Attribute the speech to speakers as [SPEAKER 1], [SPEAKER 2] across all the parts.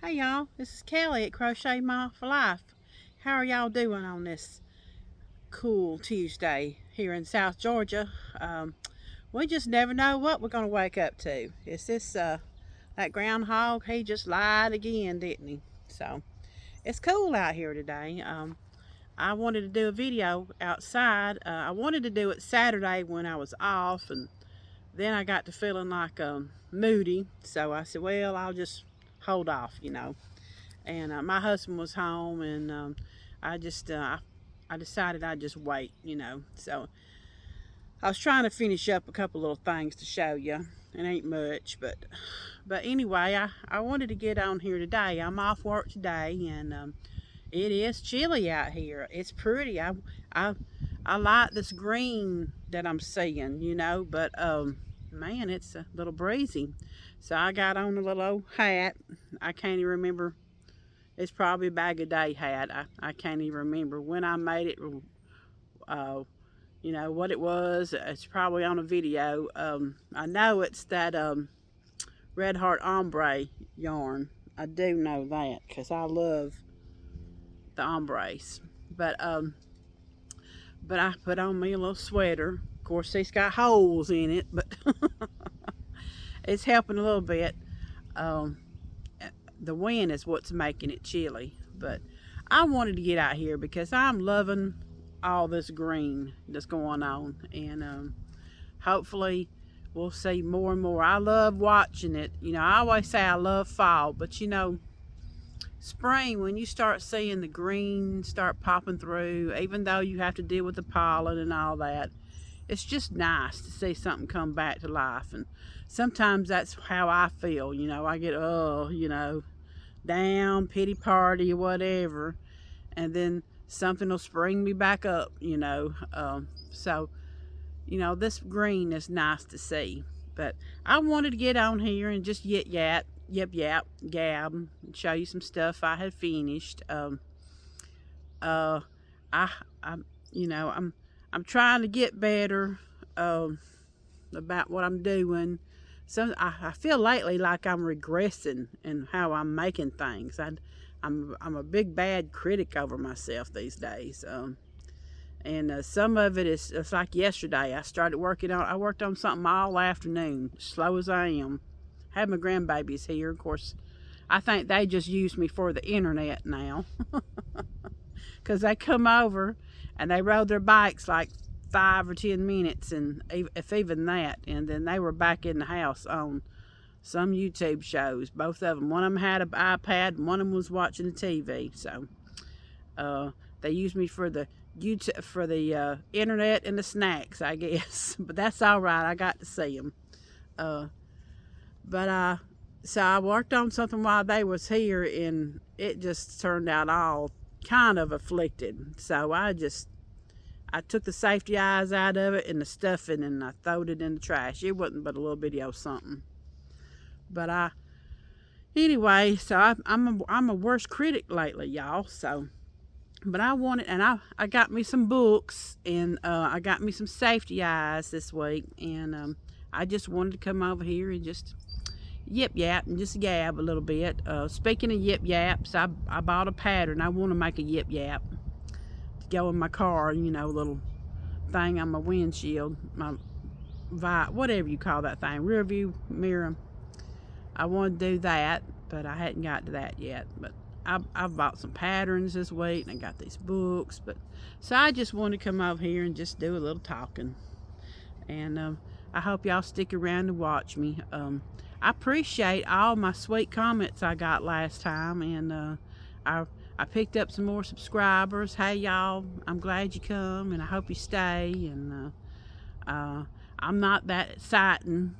[SPEAKER 1] Hey y'all, this is Kelly at Crochet Ma for Life. How are y'all doing on this cool Tuesday here in South Georgia? We just never know what we're going to wake up to. It's that groundhog, he just lied again, didn't he? So, it's cool out here today. I wanted to do a video outside. I wanted to do it Saturday when I was off, and then I got to feeling like moody. So I said, well, I'll just hold off, And my husband was home, and I decided I'd just wait, So I was trying to finish up a couple little things to show you. It ain't much, but anyway, I wanted to get on here today. I'm off work today, and it is chilly out here. It's pretty. I like this green that I'm seeing, but man, it's a little breezy. So I got on a little old hat. I can't even remember. It's probably a bag a day hat. I can't even remember when I made it, what it was. It's probably on a video. I know it's that Red Heart Ombre yarn. I do know that because I love the ombres. But I put on me a little sweater. Of course, it's got holes in it, but it's helping a little bit. The wind is what's making it chilly, but I wanted to get out here because I'm loving all this green that's going on, and hopefully we'll see more and more. I love watching it. I always say I love fall, but spring, when you start seeing the green start popping through, even though you have to deal with the pollen and all that, it's just nice to see something come back to life. And sometimes that's how I feel. I get down, pity party or whatever, and then something will spring me back up. So this green is nice to see. But I wanted to get on here and just gab, and show you some stuff I had finished. I'm trying to get better about what I'm doing. I feel lately like I'm regressing in how I'm making things. I'm a big bad critic over myself these days. And some of it is, it's like yesterday. I worked on something all afternoon, slow as I am. Had my grandbabies here. Of course, I think they just use me for the internet now. Because they come over and they rode their bikes like 5 or 10 minutes, and if even that, and then they were back in the house on some YouTube shows. Both of them. One of them had an iPad, and one of them was watching the TV. So they used me for the internet and the snacks, I guess. But that's all right. I got to see them. So I worked on something while they was here, and it just turned out all kind of afflicted. So I took the safety eyes out of it and the stuffing, and I throwed it in the trash. It wasn't but a little bitty old something. But anyway, so I'm a worse critic lately, y'all. So, but I wanted, and I got me some books, and I got me some safety eyes this week, and I just wanted to come over here and just yip yap and just gab a little bit. Speaking of yip yaps, I bought a pattern. I want to make a yip yap to go in my car, little thing on my windshield, my whatever you call that thing, rear view mirror. I want to do that, but I hadn't got to that yet. But I've bought some patterns this week, and I got these books. So I just wanted to come over here and just do a little talking, and I hope y'all stick around to watch me. I appreciate all my sweet comments I got last time, and I picked up some more subscribers. Hey y'all, I'm glad you come, and I hope you stay. And I'm not that exciting,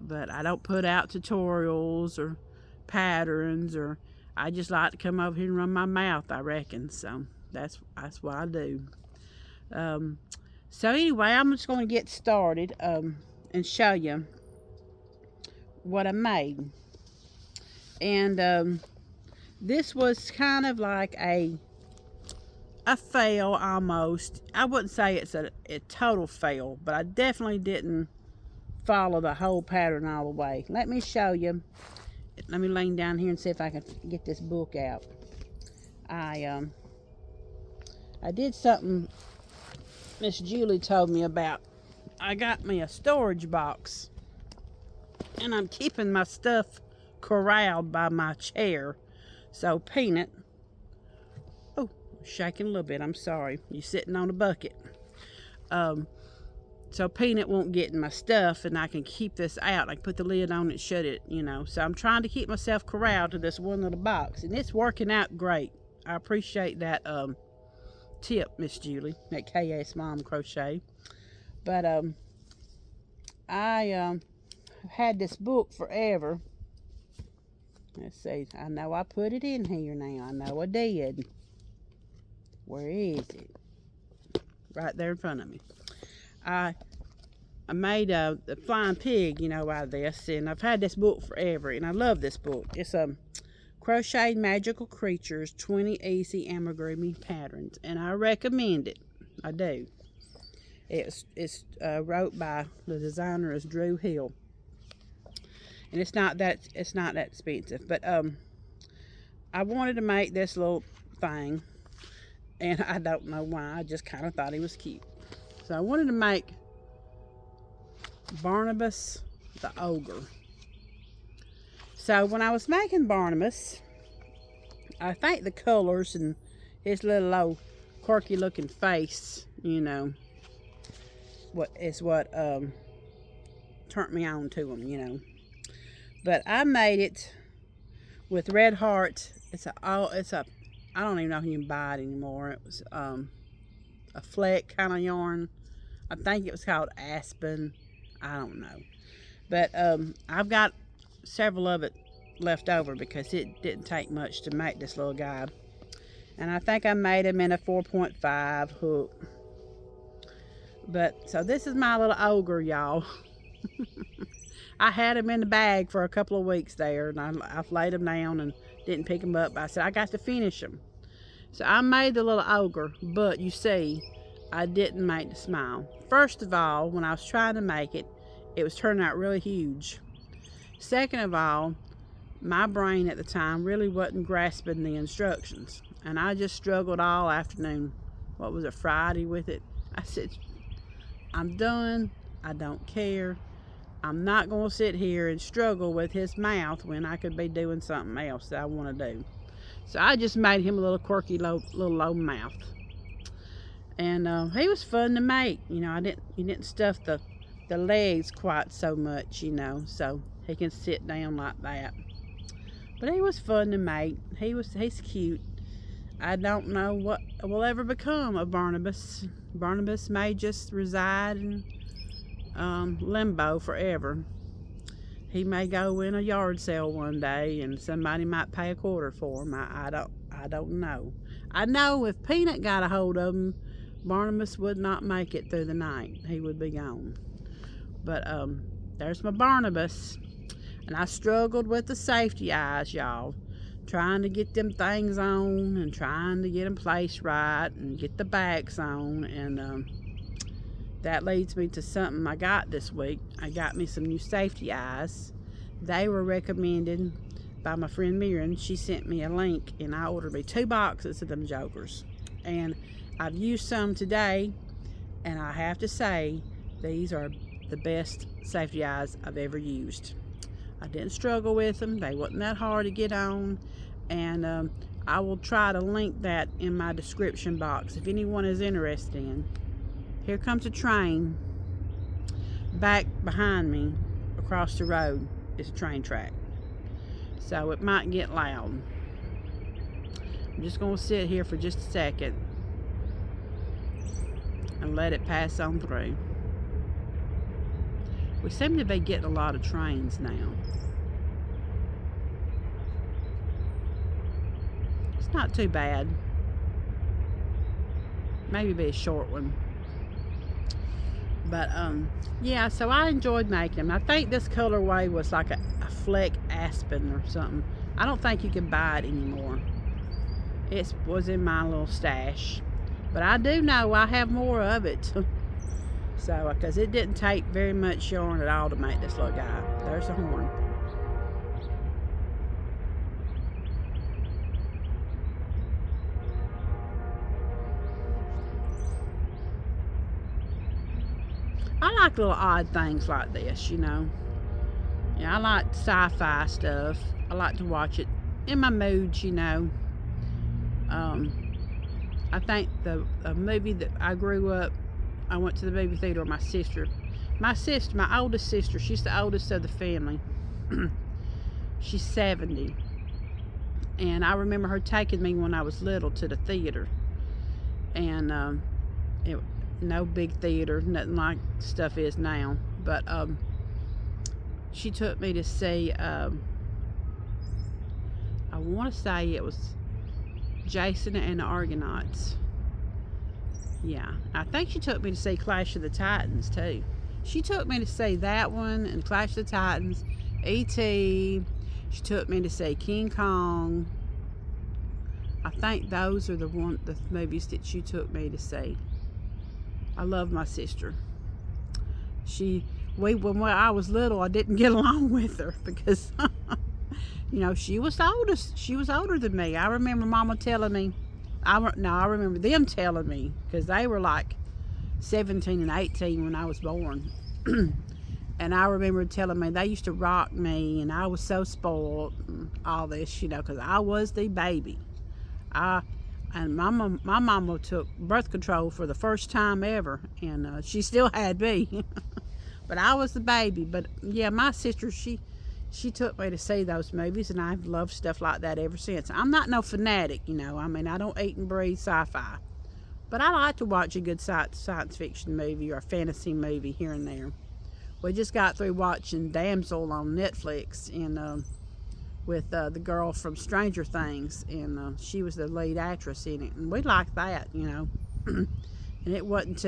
[SPEAKER 1] but I don't put out tutorials or patterns, or I just like to come over here and run my mouth, I reckon. So that's what I do. So anyway, I'm just going to get started and show you what I made. And this was kind of like a fail almost. I wouldn't say it's a total fail, but I definitely didn't follow the whole pattern all the way. Let me show you. let me lean down here and see if I can get this book out. I did something Miss Julie told me about. I got me a storage box, and I'm keeping my stuff corralled by my chair. So Peanut, oh, shaking a little bit, I'm sorry. You're sitting on a bucket. So Peanut won't get in my stuff, and I can keep this out. I can put the lid on and shut it, you know. So I'm trying to keep myself corralled to this one little box, and it's working out great. I appreciate that tip, Miss Julie, at KS Mom Crochet. But I had this book forever. Let's see. I know I put it in here now. I know I did. Where is it? Right there in front of me. I made the flying pig, you know, out of this, and I've had this book forever, and I love this book. It's Crochet Magical Creatures 20 Easy Amigurumi Patterns, and I recommend it. I do. It's wrote by the designer is Drew Hill, and it's not that expensive. But I wanted to make this little thing, and I don't know why. I just kind of thought he was cute. So I wanted to make Barnabas the ogre. So when I was making Barnabas, I think the colors and his little old quirky looking face, you know, what turned me on to him, you know. But I made it with red heart. I don't even know if you can buy it anymore. It was a fleck kind of yarn. I think it was called Aspen. I don't know. But I've got several of it left over because it didn't take much to make this little guy. And I think I made him in a 4.5 hook. But so this is my little ogre, y'all. I had him in the bag for a couple of weeks there, and I laid him down and didn't pick him up. I said I got to finish him. So I made the little ogre, but you see, I didn't make the smile. First of all, when I was trying to make it, it was turning out really huge. Second of all, my brain at the time really wasn't grasping the instructions, and I just struggled all afternoon. What was it, Friday with it? I said, I'm done. I don't care. I'm not going to sit here and struggle with his mouth when I could be doing something else that I want to do. So I just made him a little quirky, little low mouth. And he was fun to make. You know, you didn't stuff the legs quite so much, you know, so he can sit down like that. But he was fun to make. He's cute. I don't know what will ever become of Barnabas. Barnabas may just reside in limbo forever. He may go in a yard sale one day, and somebody might pay a quarter for him. I don't know. I know if Peanut got a hold of him, Barnabas would not make it through the night. He would be gone. But there's my Barnabas, and I struggled with the safety eyes, y'all, trying to get them things on and trying to get them placed right and get the backs on, and that leads me to something I got this week. I got me some new safety eyes. They were recommended by my friend Miriam. She sent me a link, and I ordered me 2 boxes of them jokers, and I've used some today, and I have to say these are the best safety eyes I've ever used. I didn't struggle with them. They wasn't that hard to get on, and I will try to link that in my description box if anyone is interested in. Here comes a train. Back behind me across the road is a train track, so it might get loud. I'm just going to sit here for just a second and let it pass on through. We seem to be getting a lot of trains now. It's not too bad. Maybe be a short one. But yeah, so I enjoyed making them. I think this colorway was like a fleck aspen or something. I don't think you can buy it anymore. It was in my little stash, but I do know I have more of it. So, because it didn't take very much yarn at all to make this little guy. There's the horn. I like little odd things like this, you know. Yeah, I like sci-fi stuff. I like to watch it in my moods, you know. I think the movie that I grew up, I went to the movie theater with my sister. My oldest sister, she's the oldest of the family. She's 70. And I remember her taking me when I was little to the theater. And it, no big theater, nothing like stuff is now. But she took me to see, I want to say it was Jason and the Argonauts. Yeah, I think she took me to see Clash of the Titans too. She took me to see that one and Clash of the Titans, E.T. She took me to see King Kong. I think those are the movies that she took me to see. I love my sister. When I was little, I didn't get along with her because, you know, she was the oldest. She was older than me. I remember Mama telling me. I remember them telling me because they were like 17 and 18 when I was born. And I remember telling me they used to rock me, and I was so spoiled and all this, you know, because I was the baby. And my mama took birth control for the first time ever, and she still had me. But I was the baby. But yeah, my sister, she took me to see those movies, and I've loved stuff like that ever since. I'm not no fanatic, you know. I mean, I don't eat and breathe sci-fi, but I like to watch a good science fiction movie or a fantasy movie here and there. We just got through watching Damsel on Netflix, and with the girl from Stranger Things, and she was the lead actress in it, and we liked that, you know. And it wasn't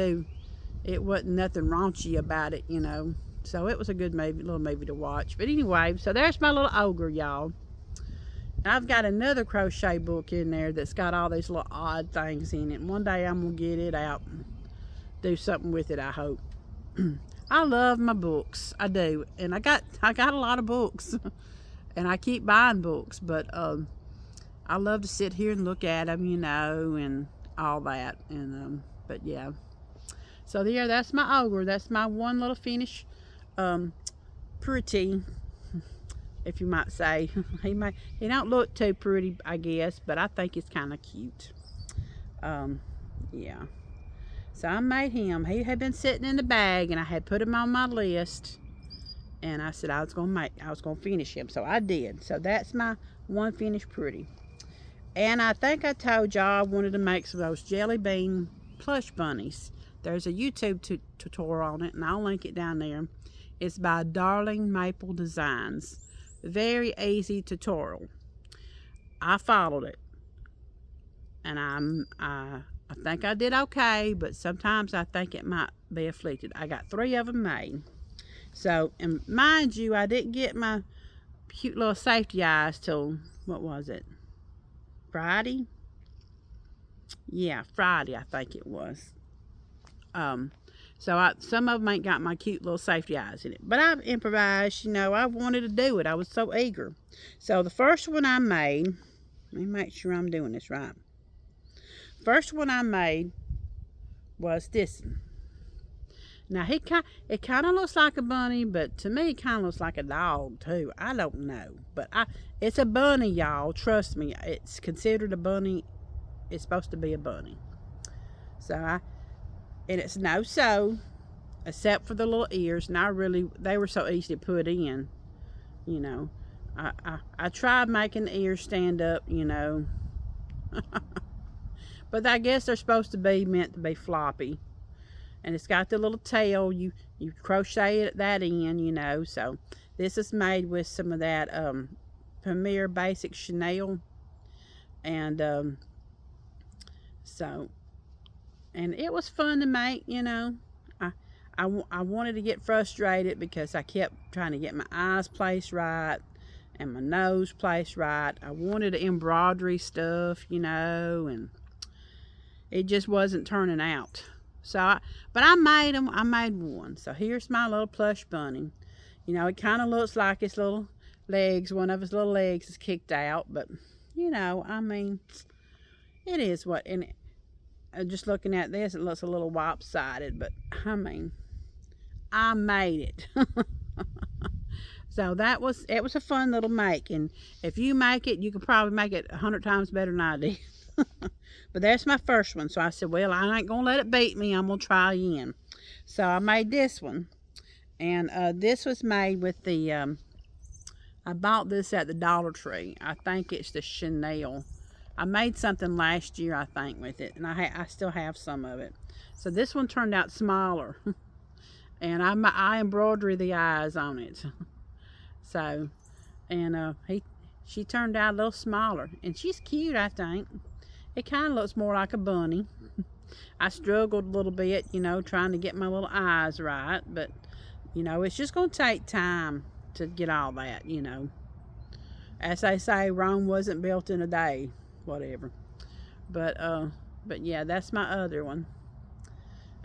[SPEAKER 1] nothing raunchy about it, you know. So it was a good little movie to watch. But anyway, so there's my little ogre, y'all. I've got another crochet book in there that's got all these little odd things in it. One day I'm gonna get it out and do something with it, I hope. I love my books, I do, and I got a lot of books, and I keep buying books, but I love to sit here and look at them, you know, and all that, and but yeah. So there, that's my ogre. That's my one little finish, pretty, if you might say. He don't look too pretty, I guess, but I think it's kind of cute. Yeah. So I made him. He had been sitting in the bag, and I had put him on my list, and I said I was gonna finish him. So I did. So that's my one finished pretty. And I think I told y'all I wanted to make some of those jelly bean plush bunnies. There's a YouTube tutorial on it, and I'll link it down there. It's by Darling Maple Designs. Very easy tutorial. I followed it, and I think I did okay, but sometimes I think it might be afflicted. I got 3 of them made. So, and mind you, I didn't get my cute little safety eyes till, what was it? Friday? Yeah, Friday I think it was. So some of them ain't got my cute little safety eyes in it. But I've improvised, you know, I wanted to do it. I was so eager. So the first one I made, let me make sure I'm doing this right. First one I made was this one. Now it kind of looks like a bunny, but to me it kind of looks like a dog too. I don't know, but it's a bunny, y'all. Trust me, it's considered a bunny. It's supposed to be a bunny. So and it's no sew, except for the little ears. And they were so easy to put in, you know. I tried making the ears stand up, you know. But I guess they're supposed to be meant to be floppy. And it's got the little tail. You crochet it at that end, you know. So this is made with some of that Premier Basic Chanel. And and it was fun to make, you know. I wanted to get frustrated because I kept trying to get my eyes placed right and my nose placed right. I wanted to embroidery stuff, you know, and it just wasn't turning out. So, but I made them. I made one. So here's my little plush bunny. You know, it kind of looks like its little legs. One of his little legs is kicked out, but you know, I mean, it is what. And just looking at this, it looks a little lopsided, but I mean, I made it. So it was a fun little make, and if you make it, you can probably make it 100 times better than I did. But that's my first one, so I said, well, I ain't gonna let it beat me. I'm gonna try again. So I made this one, and this was made with the I bought this at the Dollar Tree. I think it's the Chanel. I made something last year, I think, with it, and I still have some of it. So this one turned out smaller, and I embroidered the eyes on it. So, and she turned out a little smaller, and she's cute, I think. It kind of looks more like a bunny. I struggled a little bit, you know, trying to get my little eyes right, but, you know, it's just going to take time to get all that, you know. As they say, Rome wasn't built in a day, whatever. But yeah, that's my other one.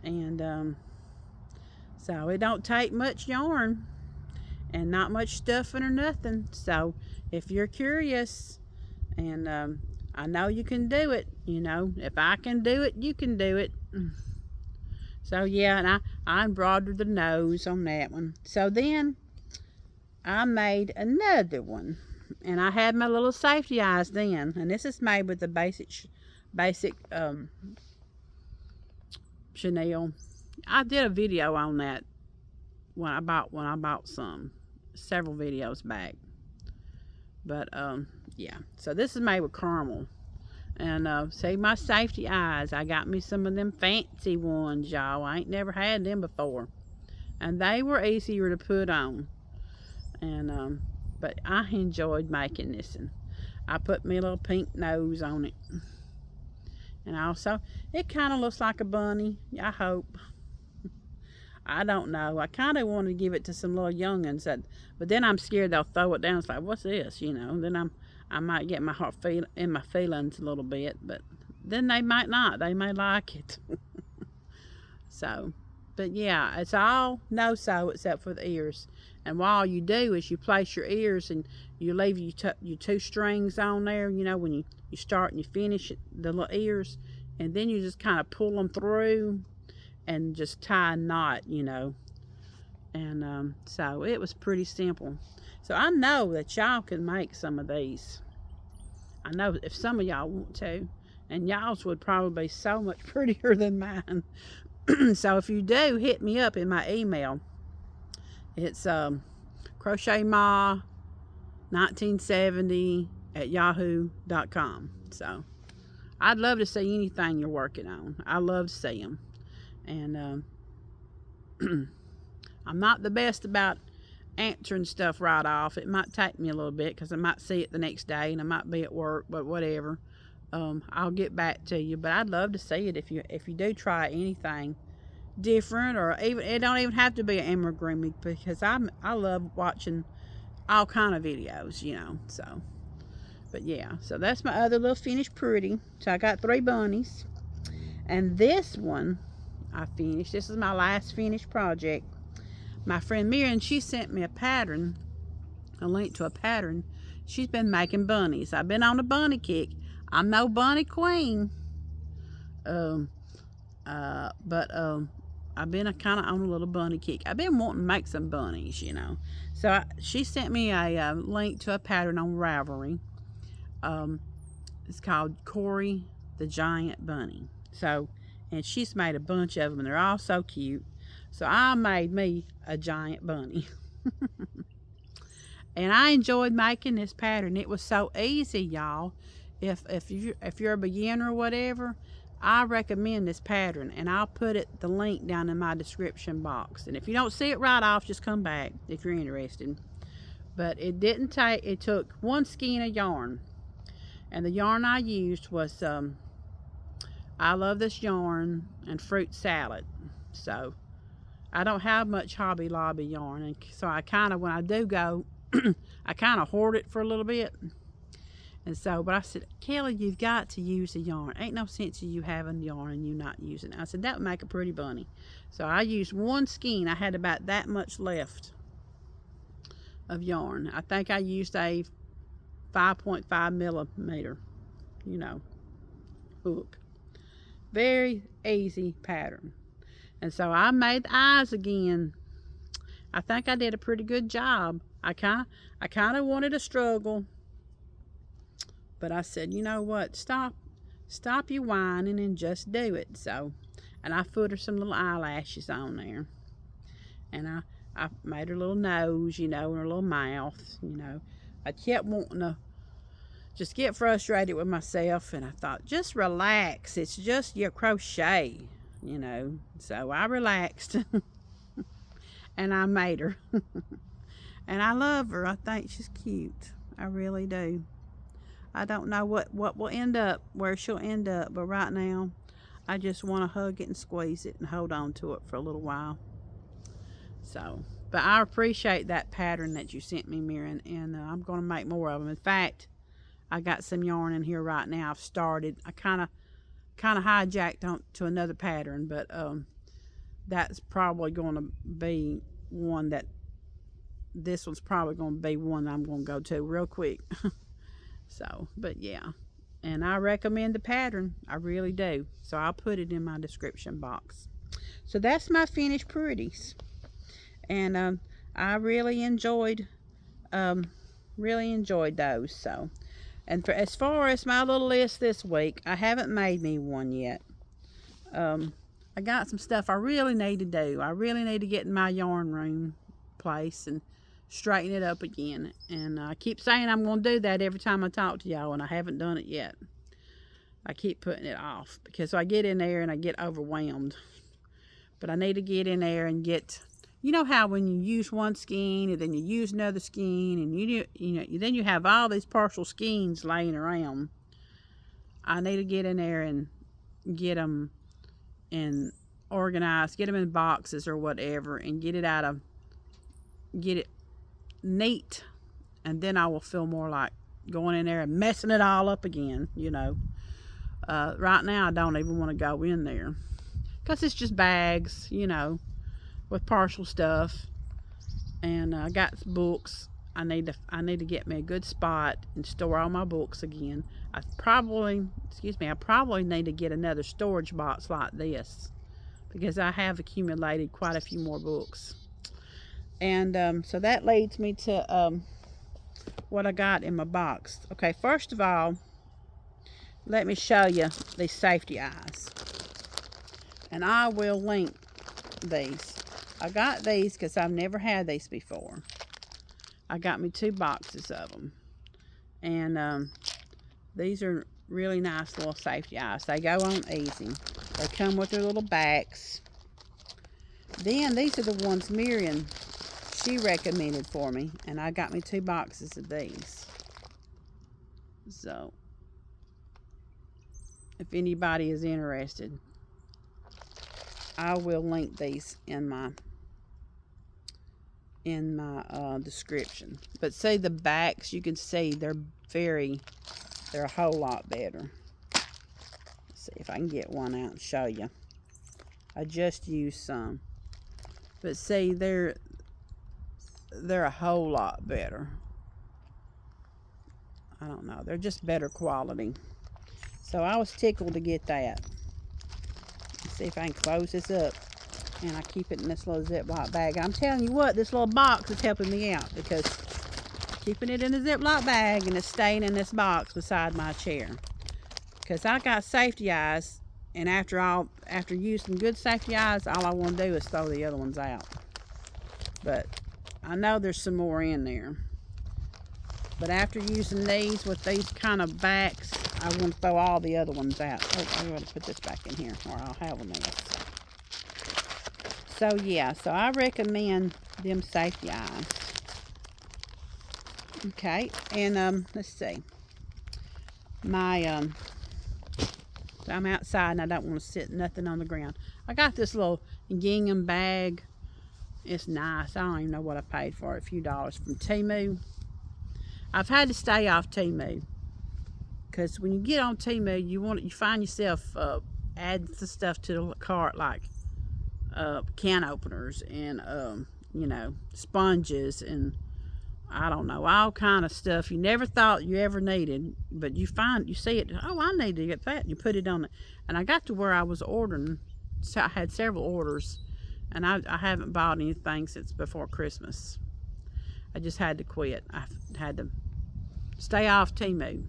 [SPEAKER 1] And so it don't take much yarn and not much stuffing or nothing. So if you're curious, and I know you can do it, you know, if I can do it, you can do it. So yeah, and I embroidered the nose on that one. So then I made another one, and I had my little safety eyes then, and this is made with the basic Chanel. I did a video on that when I bought some several videos back. But yeah, so this is made with caramel, and see my safety eyes, I got me some of them fancy ones, y'all. I ain't never had them before, and they were easier to put on. And but I enjoyed making this, and I put me a little pink nose on it, and also it kind of looks like a bunny, I hope. I don't know. I kind of want to give it to some little youngins, but then I'm scared they'll throw it down. It's like, what's this? You know. Then I might get my heart in my feelings a little bit, but then they might not. They may like it. So, but yeah, it's all no-sew except for the ears. And what all you do is you place your ears and you leave your two strings on there. You know, when you start and you finish the little ears, and then you just kind of pull them through and just tie a knot, you know. And so it was pretty simple. So I know that y'all can make some of these. I know if some of y'all want to, and y'all's would probably be so much prettier than mine. So if you do, hit me up in my email. It's crochetma1970@yahoo.com. So I'd love to see anything you're working on. I love to see them. And I'm not the best about answering stuff right off. It might take me a little bit because I might see it the next day and I might be at work, but whatever. I'll get back to you. But I'd love to see it if you do try anything different, or even it don't even have to be an amigurumi, because I love watching all kind of videos, you know. So, but yeah, so that's my other little finished pretty. So I got 3 bunnies, and this one I finished. This is my last finished project. My friend Miriam, she sent me a link to a pattern. She's been making bunnies. I've been on a bunny kick. I'm no bunny queen, but I've been kind of on a little bunny kick. I've been wanting to make some bunnies, you know. So she sent me a link to a pattern on Ravelry. It's called Cory the Giant bunny. So, and she's made a bunch of them, and they're all so cute. So I made me a giant bunny. And I enjoyed making this pattern. It was so easy, y'all. If you're a beginner or whatever, I recommend this pattern, and I'll put the link down in my description box. And if you don't see it right off, just come back if you're interested. But it took 1 skein of yarn, and the yarn I used was I love this yarn and fruit salad. So I don't have much Hobby Lobby yarn, and so I kind of, when I do go, I kind of hoard it for a little bit. And so, but I said, Kelly, you've got to use the yarn. Ain't no sense of you having yarn and you not using it. I said, that would make a pretty bunny. So I used 1 skein. I had about that much left of yarn. I think I used a 5.5 millimeter, you know, hook. Very easy pattern. And so I made the eyes again. I think I did a pretty good job. I kind of wanted to struggle, but I said, you know what, stop you whining and just do it. So, and I put her some little eyelashes on there, and I made her little nose, you know, and her little mouth, you know. I kept wanting to just get frustrated with myself, and I thought, just relax, it's just your crochet, you know. So I relaxed and I made her. And I love her. I think she's cute. I really do. I don't know what will end up, where she'll end up, but right now I just want to hug it and squeeze it and hold on to it for a little while. So, but I appreciate that pattern that you sent me, Miriam, and I'm going to make more of them. In fact, I got some yarn in here right now. I've started. I kind of hijacked on to another pattern, but that's probably going to be one that, this one's probably going to be one that I'm going to go to real quick. So, but yeah, and I recommend the pattern. I really do. So I'll put it in my description box. So that's my finished pretties, and I really enjoyed those. So, and as far as my little list this week, I haven't made me one yet. I got some stuff I really need to do. I really need to get in my yarn room place and straighten it up again. And I keep saying I'm going to do that every time I talk to y'all, and I haven't done it yet. I keep putting it off because I get in there and I get overwhelmed. But I need to get in there and get, you know how when you use one skein and then you use another skein and then you have all these partial skeins laying around. I need to get in there and get them and organized, get them in boxes or whatever, and get it neat, and then I will feel more like going in there and messing it all up again, you know. Right now I don't even want to go in there because it's just bags, you know, with partial stuff. And I got books. I need to get me a good spot and store all my books again. I probably need to get another storage box like this because I have accumulated quite a few more books. And so that leads me to what I got in my box. Okay, first of all, let me show you these safety eyes. And I will link these. I got these because I've never had these before. I got me 2 boxes of them. And these are really nice little safety eyes. They go on easy. They come with their little backs. Then these are the ones Miriam, she recommended for me, and I got me 2 boxes of these. So if anybody is interested, I will link these in my description. But see the backs, you can see they're a whole lot better. Let's see if I can get one out and show you. I just used some, but see they're a whole lot better. I don't know, they're just better quality. So I was tickled to get that. Let's see if I can close this up. And I keep it in this little Ziploc bag. I'm telling you what, this little box is helping me out because keeping it in a Ziploc bag and it's staying in this box beside my chair. Because I got safety eyes, and after using good safety eyes, all I want to do is throw the other ones out. But I know there's some more in there. But after using these with these kind of backs, I want to throw all the other ones out. Oh, I'm going to put this back in here, or I'll have them there. So yeah, so I recommend them safety eyes. Okay, and let's see. I'm outside and I don't want to sit nothing on the ground. I got this little gingham bag. It's nice. I don't even know what I paid for it. A few dollars from Temu. I've had to stay off Temu because when you get on Temu, you find yourself adding the stuff to the cart, like can openers and sponges and I don't know, all kind of stuff you never thought you ever needed, but you see it, oh, I need to get that, and you put it on it. And I got to where I was ordering, so I had several orders, And I haven't bought anything since before Christmas. I just had to quit. I had to stay off Temu.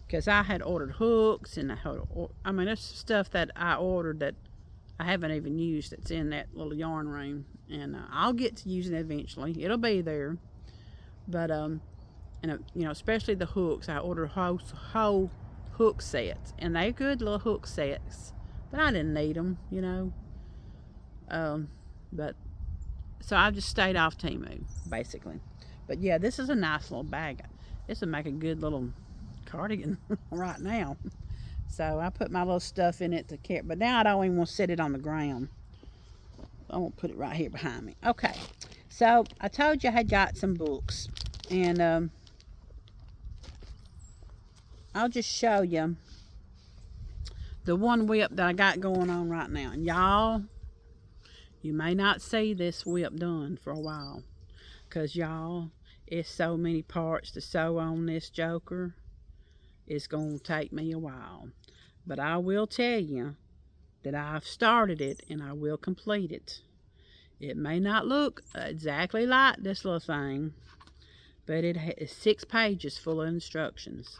[SPEAKER 1] Because I had ordered hooks, and I mean, there's stuff that I ordered that I haven't even used that's in that little yarn room. And I'll get to using it eventually. It'll be there. But, and you know, especially the hooks. I ordered whole hook sets. And they're good little hook sets. But I didn't need them, you know. But so I just stayed off Temu, basically. But yeah, this is a nice little bag. This would make a good little cardigan right now. So I put my little stuff in it to carry. But now I don't even want to set it on the ground. I won't put it right here behind me. Okay. So I told you I had got some books. And I'll just show you the one whip that I got going on right now. And y'all, you may not see this whip done for a while. Because y'all, it's so many parts to sew on this joker. It's going to take me a while. But I will tell you that I've started it and I will complete it. It may not look exactly like this little thing, but it has 6 pages full of instructions.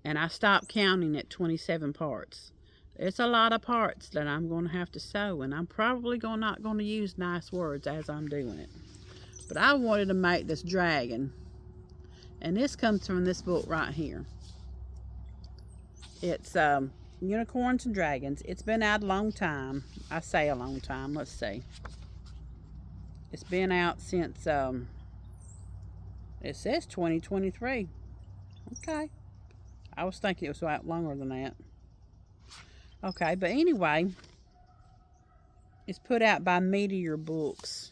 [SPEAKER 1] And I stopped counting at 27 parts. It's a lot of parts that I'm going to have to sew, and I'm probably not going to use nice words as I'm doing it. But I wanted to make this dragon, and this comes from this book right here. It's Unicorns and Dragons. It's been out a long time. I say a long time. Let's see. It's been out since, it says 2023. Okay. I was thinking it was out longer than that. Okay, but anyway, it's put out by Meteor Books.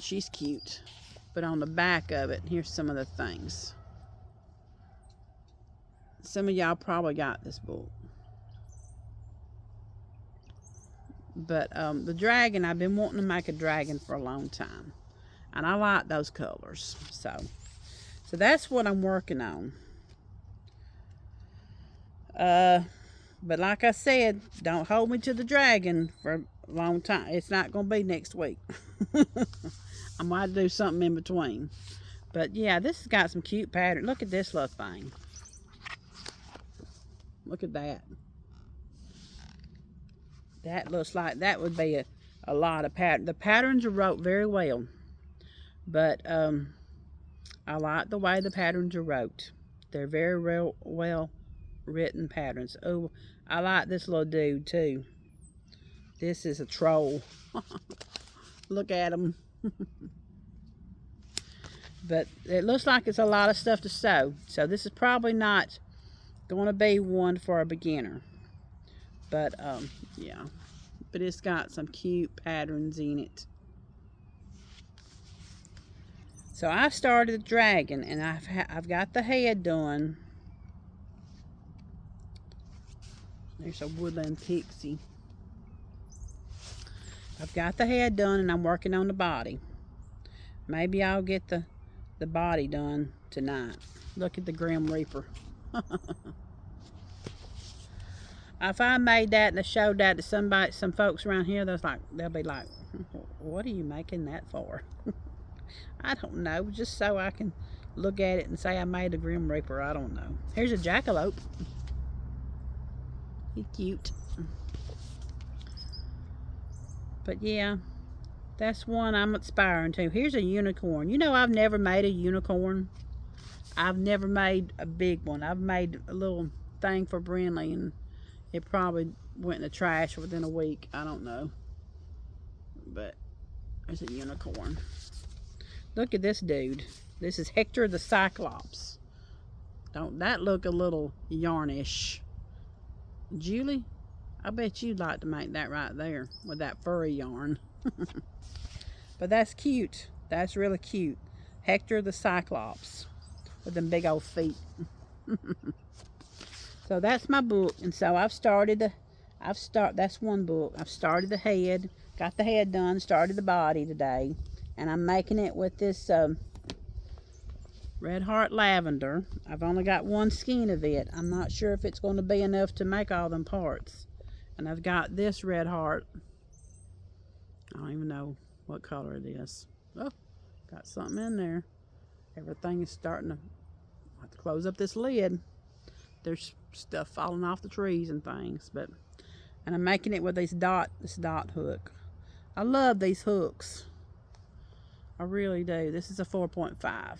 [SPEAKER 1] She's cute. But on the back of it, here's some of the things. Some of y'all probably got this book. But the dragon, I've been wanting to make a dragon for a long time. And I like those colors. So that's what I'm working on. But like I said, don't hold me to the dragon for a long time. It's not going to be next week. I might do something in between. But yeah, this has got some cute pattern. Look at this little thing. Look at that. That looks like that would be a lot of pattern. The patterns are wrote very well. But I like the way the patterns are wrote. They're very well written patterns. Oh, I like this little dude too. This is a troll. Look at him. But it looks like it's a lot of stuff to sew. So this is probably not going to be one for a beginner. But yeah. But it's got some cute patterns in it. So I started the dragon, and I've got the head done. There's a woodland pixie. I've got the head done, and I'm working on the body. Maybe I'll get the body done tonight. Look at the Grim Reaper. If I made that and I showed that to some folks around here, they'll be like, "What are you making that for?" I don't know, just so I can look at it and say I made a Grim Reaper. I don't know. Here's a jackalope. He's cute. But yeah, that's one I'm aspiring to. Here's a unicorn. You know, I've never made a unicorn. I've never made a big one. I've made a little thing for Brinley, and it probably went in the trash within a week. I don't know. But there's a unicorn. Look at this dude. This is Hector the Cyclops. Don't that look a little yarnish? Julie, I bet you'd like to make that right there with that furry yarn. But that's cute. That's really cute. Hector the Cyclops with them big old feet. So that's my book. And so that's one book. I've started the head, got the head done, started the body today. And I'm making it with this Red Heart Lavender. I've only got one skein of it. I'm not sure if it's going to be enough to make all them parts. And I've got this Red Heart. I don't even know what color it is. Oh, got something in there. Everything is starting to... I have to close up this lid. There's stuff falling off the trees and things. And I'm making it with this dot hook. I love these hooks. I really do. This is a 4.5.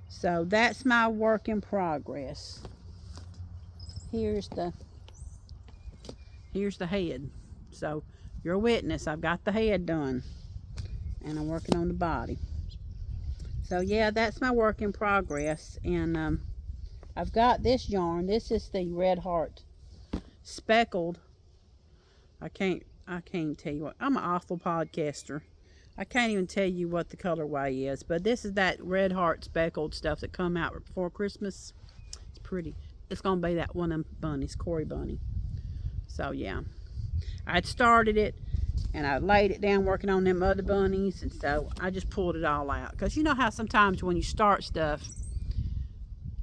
[SPEAKER 1] So that's my work in progress. Here's the head. So you're a witness. I've got the head done. And I'm working on the body. So yeah, that's my work in progress. And I've got this yarn. This is the Red Heart Speckled. I can't tell you what. I'm an awful podcaster. I can't even tell you what the colorway is, but this is that Red Heart Speckled stuff that come out before Christmas. It's pretty. It's gonna be that one of them bunnies, Cory bunny. So yeah, I'd started it and I laid it down working on them other bunnies, and so I just pulled it all out. Because you know how sometimes when you start stuff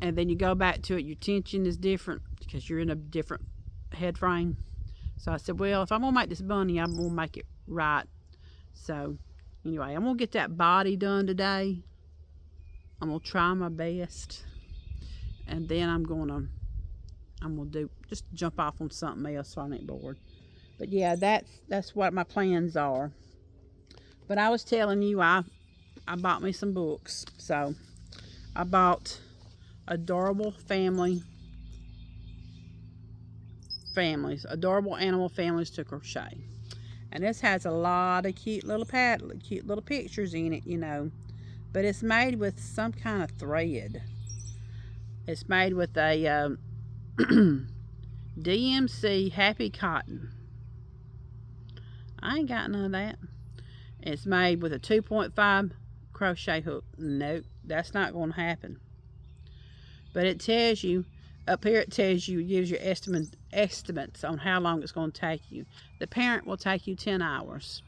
[SPEAKER 1] and then you go back to it, your tension is different because you're in a different head frame. So I said, well, if I'm gonna make this bunny, I'm gonna make it right. So anyway, I'm gonna get that body done today. I'm gonna try my best, and then I'm gonna do just jump off on something else so I ain't bored. But yeah, that's what my plans are. But I was telling you, I bought me some books. So I bought Adorable Animal Families to Crochet. And this has a lot of cute little pictures in it, you know. But it's made with some kind of thread. It's made with a DMC Happy Cotton. I ain't got none of that. It's made with a 2.5 crochet hook. Nope, that's not going to happen. But it tells you, up here it tells you, it gives you estimates on how long it's going to take you. The parent will take you 10 hours.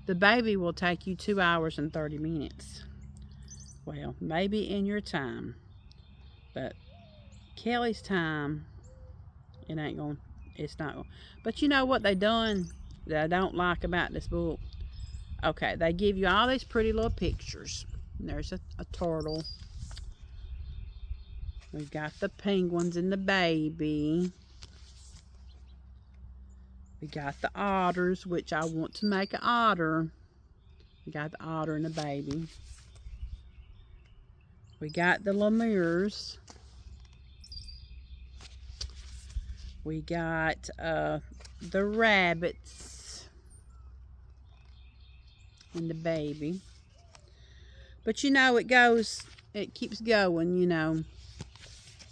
[SPEAKER 1] The baby will take you 2 hours and 30 minutes. Well, maybe in your time. But Kelly's time, it's not going. But you know what they done that I don't like about this book? Okay, they give you all these pretty little pictures. And there's a turtle. We've got the penguins and the baby. We got the otters, which I want to make an otter. We got the otter and the baby. We got the lemurs. We got the rabbits and the baby. But you know, it keeps going, you know.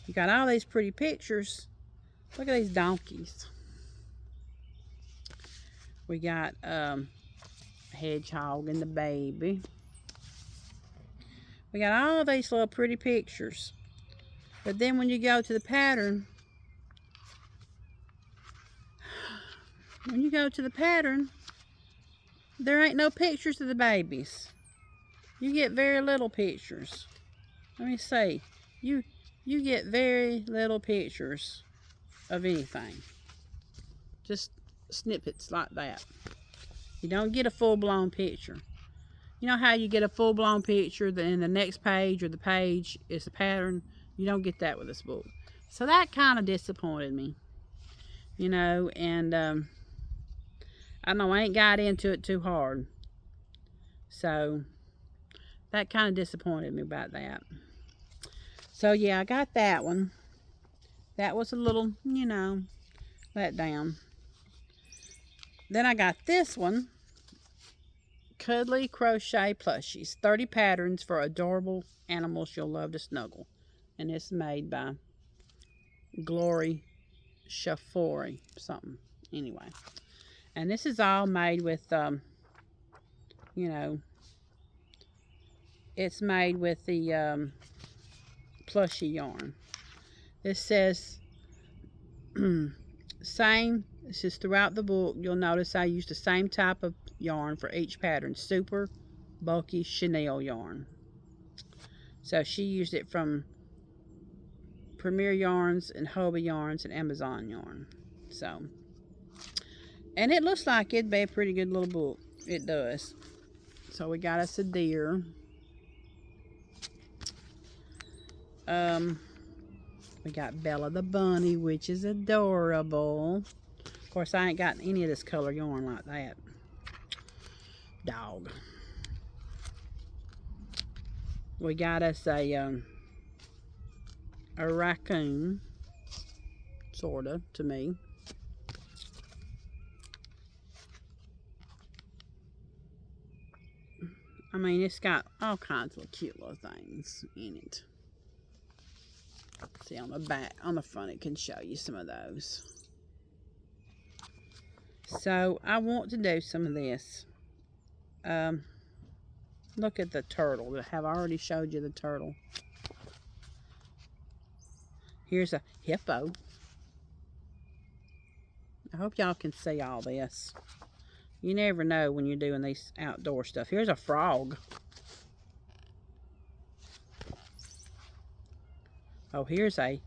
[SPEAKER 1] You got all these pretty pictures. Look at these donkeys. We got hedgehog and the baby. We got all these little pretty pictures. But then when you go to the pattern, there ain't no pictures of the babies. You get very little pictures. Let me see. You get very little pictures of anything. Just snippets like that. You don't get a full-blown picture. You know how you get a full-blown picture, then the next page or the page is the pattern? You don't get that with this book. So that kind of disappointed me. You know, and I know I ain't got into it too hard. So that kind of disappointed me about that. So yeah, I got that one. That was a little, you know, let down. Then I got this one. Cuddly Crochet Plushies. 30 patterns for adorable animals you'll love to snuggle. And it's made by Glory Shafori something. Anyway. And this is all made with, you know, it's made with the plushy yarn. This says same. This is throughout the book. You'll notice I use the same type of yarn for each pattern. Super bulky chenille yarn. So she used it from Premier Yarns and Hobie Yarns and Amazon Yarn. So, and it looks like it'd be a pretty good little book. It does. So we got us a deer. We got Bella the bunny, which is adorable. Of course, I ain't got any of this color yarn like that. Dog. We got us a raccoon, sorta, to me. I mean, it's got all kinds of cute little things in it. See, on the back, on the front, it can show you some of those. So, I want to do some of this. Look at the turtle. I have already showed you the turtle. Here's a hippo. I hope y'all can see all this. You never know when you're doing these outdoor stuff. Here's a frog. Oh, here's a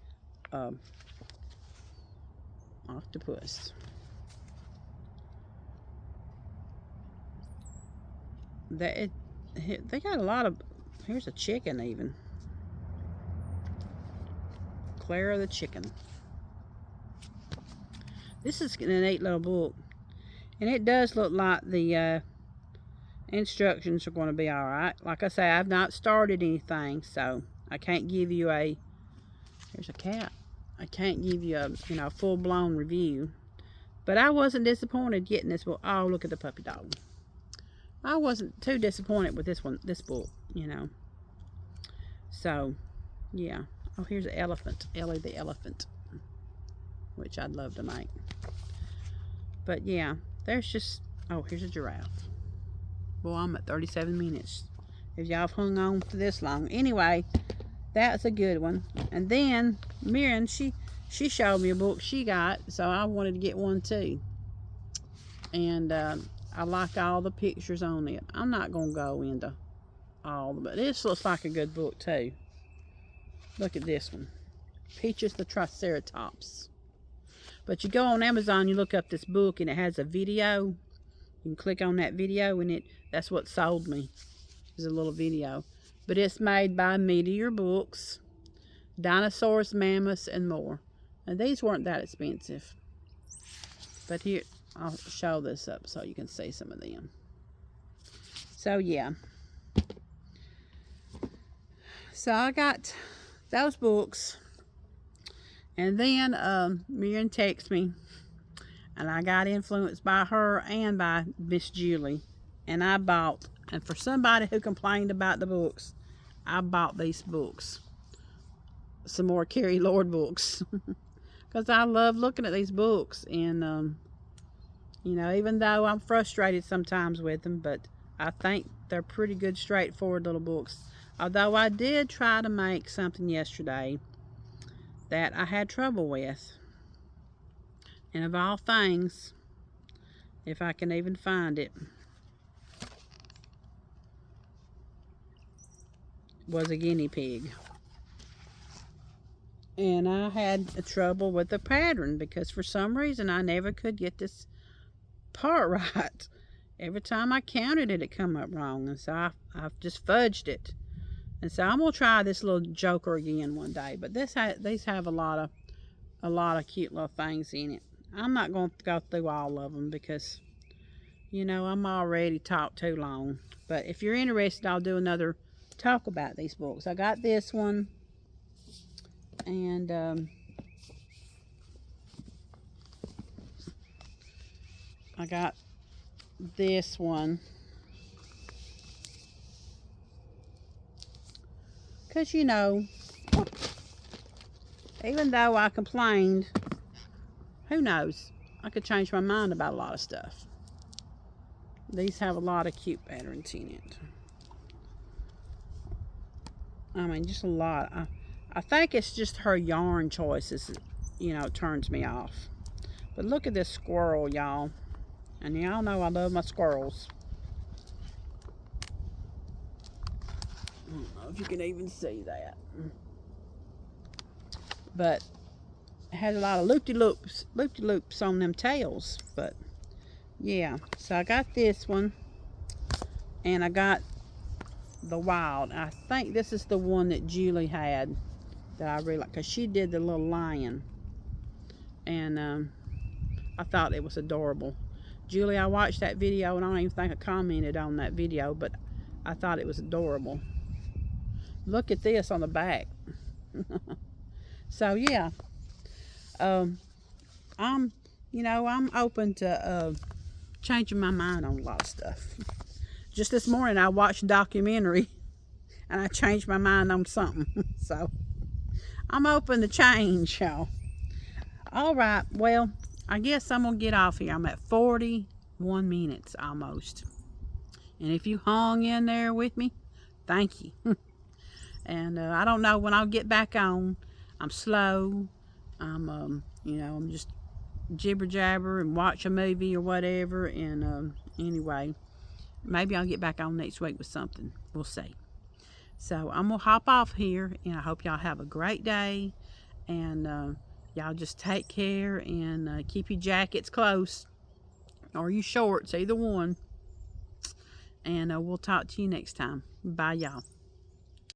[SPEAKER 1] octopus. They got a lot of. Here's a chicken even. Clara the chicken. This is a neat little book, and it does look like the instructions are going to be all right. Like I say, I've not started anything, so I can't give you a. There's a cat. I can't give you a full-blown review, but I wasn't disappointed getting this book. Oh, look at the puppy dog. I wasn't too disappointed with this book, So, yeah. Oh, here's an elephant. Ellie the elephant, which I'd love to make. But yeah, there's just. Oh, here's a giraffe. Boy, I'm at 37 minutes. If y'all have hung on for this long. Anyway, that's a good one. And then Mirren, she showed me a book she got, so I wanted to get one too. And I like all the pictures on it. I'm not gonna go into all, but this looks like a good book too. Look at this one, Peaches the Triceratops. But you go on Amazon, you look up this book, and it has a video. You can click on that video, and that's what sold me. Is a little video. But it's made by Meteor Books, Dinosaurs, Mammoths, and more. And these weren't that expensive. But here, I'll show this up so you can see some of them. So, yeah. So, I got those books. And then Mirren texted me. And I got influenced by her and by Miss Julie. And I bought, and for somebody who complained about the books, I bought these books. Some more Carrie Lord books. Because I love looking at these books. And, even though I'm frustrated sometimes with them, but I think they're pretty good, straightforward little books. Although I did try to make something yesterday that I had trouble with. And of all things, if I can even find it, was a guinea pig. And I had trouble with the pattern because for some reason I never could get this part right. Every time I counted it, it come up wrong. And so I've just fudged it. And so I'm going to try this little joker again one day. But these have a lot of cute little things in it. I'm not going to go through all of them because, I'm already talked too long. But if you're interested, I'll do another talk about these books. I got this one. And I got this one. Because, even though I complained, who knows? I could change my mind about a lot of stuff. These have a lot of cute patterns in it. I mean, just a lot. I think it's just her yarn choices, turns me off. But look at this squirrel, y'all. And y'all know I love my squirrels. I don't know if you can even see that. But it has a lot of loop-de-loops on them tails. But yeah, so I got this one, and I got the wild. I think this is the one that Julie had that I really like, because she did the little lion, and I thought it was adorable. Julie, I watched that video, and I don't even think I commented on that video, but I thought it was adorable. Look at this on the back. So yeah, I'm open to changing my mind on a lot of stuff. Just this morning I watched a documentary and I changed my mind on something. So I'm open to change, y'all. All right, well, I guess I'm gonna get off here. I'm at 41 minutes almost, and if you hung in there with me, thank you. And I don't know when I'll get back on. I'm slow. I'm just jibber jabber and watch a movie or whatever. And anyway, maybe I'll get back on next week with something. We'll see. So I'm gonna hop off here, and I hope y'all have a great day. And y'all just take care and keep your jackets close or your shorts, either one. And we'll talk to you next time. Bye, y'all.